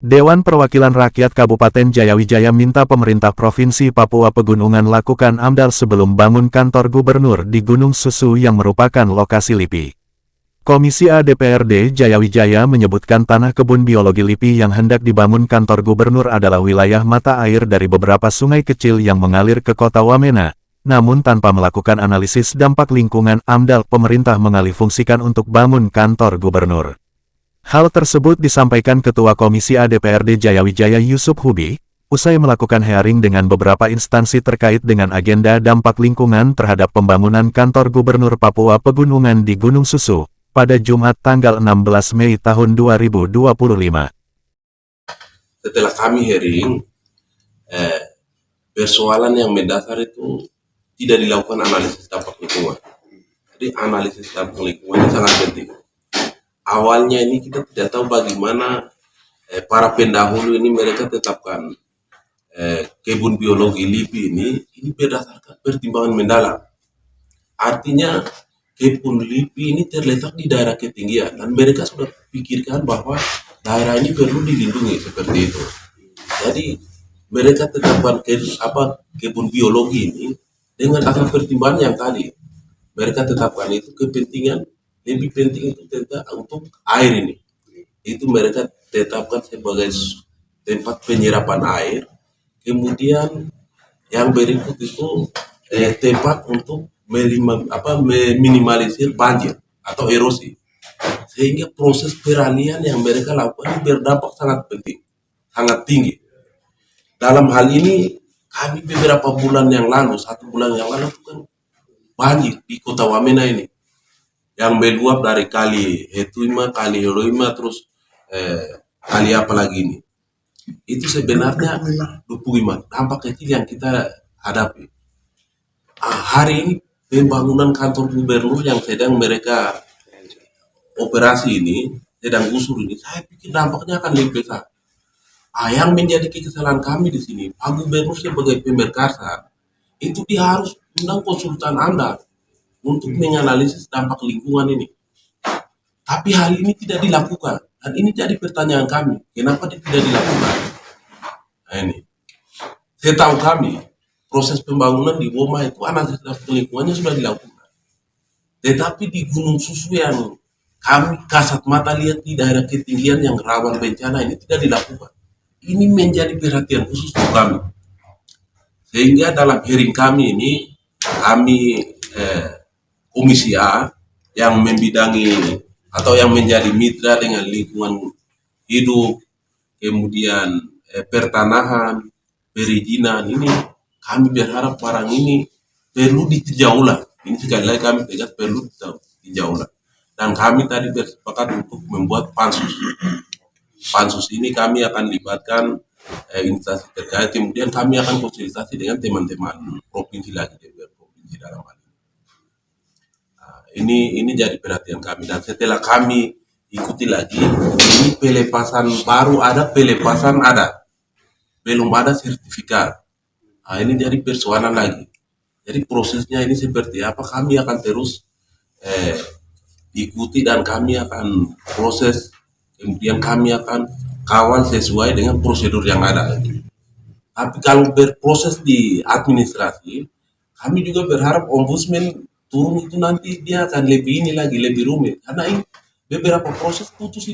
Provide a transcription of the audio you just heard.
Dewan Perwakilan Rakyat Kabupaten Jayawijaya minta pemerintah Provinsi Papua Pegunungan lakukan AMDAL sebelum bangun kantor gubernur di Gunung Susu yang merupakan lokasi LIPI. Komisi A DPRD Jayawijaya menyebutkan tanah kebun biologi LIPI yang hendak dibangun kantor gubernur adalah wilayah mata air dari beberapa sungai kecil yang mengalir ke kota Wamena. Namun tanpa melakukan analisis dampak lingkungan AMDAL, pemerintah mengalihfungsikan untuk bangun kantor gubernur. Hal tersebut disampaikan Ketua Komisi A DPRD Jayawijaya Yusuf Hubi, usai melakukan hearing dengan beberapa instansi terkait dengan agenda dampak lingkungan terhadap pembangunan kantor gubernur Papua Pegunungan di Gunung Susu, pada Jumat tanggal 16 Mei tahun 2025. Setelah kami hearing, persoalan yang mendasar itu tidak dilakukan analisis dampak lingkungan. Jadi analisis dampak lingkungan ini sangat penting. Awalnya ini kita tidak tahu bagaimana para pendahulu ini mereka tetapkan kebun biologi LIPI ini berdasarkan pertimbangan mendalam. Artinya kebun LIPI ini terletak di daerah ketinggian dan mereka sudah pikirkan bahwa daerah ini perlu dilindungi seperti itu. Jadi mereka tetapkan kebun biologi ini dengan asal pertimbangan yang tadi. Mereka tetapkan itu kepentingan lebih penting itu tentang untuk air ini. Itu mereka tetapkan sebagai tempat penyerapan air. Kemudian yang berikut itu tempat untuk meminimalisir banjir atau erosi. Sehingga proses peralihan yang mereka lakukan ini berdampak sangat penting, sangat tinggi. Dalam hal ini kami beberapa bulan yang lalu, 1 bulan yang lalu itu kan banjir di kota Wamena ini. Yang meluap dari kali Hetuima, kali Heroima, terus kali apa lagi ini. Itu sebenarnya 25 dampak kecil yang kita hadapi. Hari ini pembangunan kantor gubernur yang sedang mereka operasi ini, sedang gusur ini, saya pikir dampaknya akan lebih besar. Yang menjadi kesalahan kami di sini, Pak Gubernur sebagai pemerkasa, itu dia harus undang konsultan Anda untuk menganalisis dampak lingkungan ini. Tapi hal ini tidak dilakukan. Dan ini jadi pertanyaan kami, kenapa tidak dilakukan? Nah ini, setahu kami, proses pembangunan di Woma itu analisis dampak lingkungannya sudah dilakukan. Tetapi di Gunung Susu yang kami kasat mata lihat di daerah ketinggian yang rawan bencana ini tidak dilakukan. Ini menjadi perhatian khusus untuk kami. Sehingga dalam hearing kami ini, kami Komisi A yang membidangi atau yang menjadi mitra dengan lingkungan hidup, kemudian pertanahan, perizinan ini, kami berharap barang ini perlu ditinjau ulang. Ini sekali lagi kami tegas perlu ditinjau ulang. Dan kami tadi bersepakat untuk membuat pansus. Pansus ini kami akan libatkan instansi terkait, kemudian kami akan konsultasi dengan teman-teman provinsi lagi, provinsi dalam hal ini. Ini jadi perhatian kami, dan setelah kami ikuti lagi, ini pelepasan baru ada, pelepasan ada, belum ada sertifikat. Ini jadi persoalan lagi. Jadi prosesnya ini seperti apa, kami akan terus ikuti dan kami akan proses, kemudian kami akan kawal sesuai dengan prosedur yang ada. Tapi kalau berproses di administrasi, kami juga berharap ombudsman turun itu nanti dia akan lebih ini lagi, lebih rumit. Karena ini beberapa proses terputus.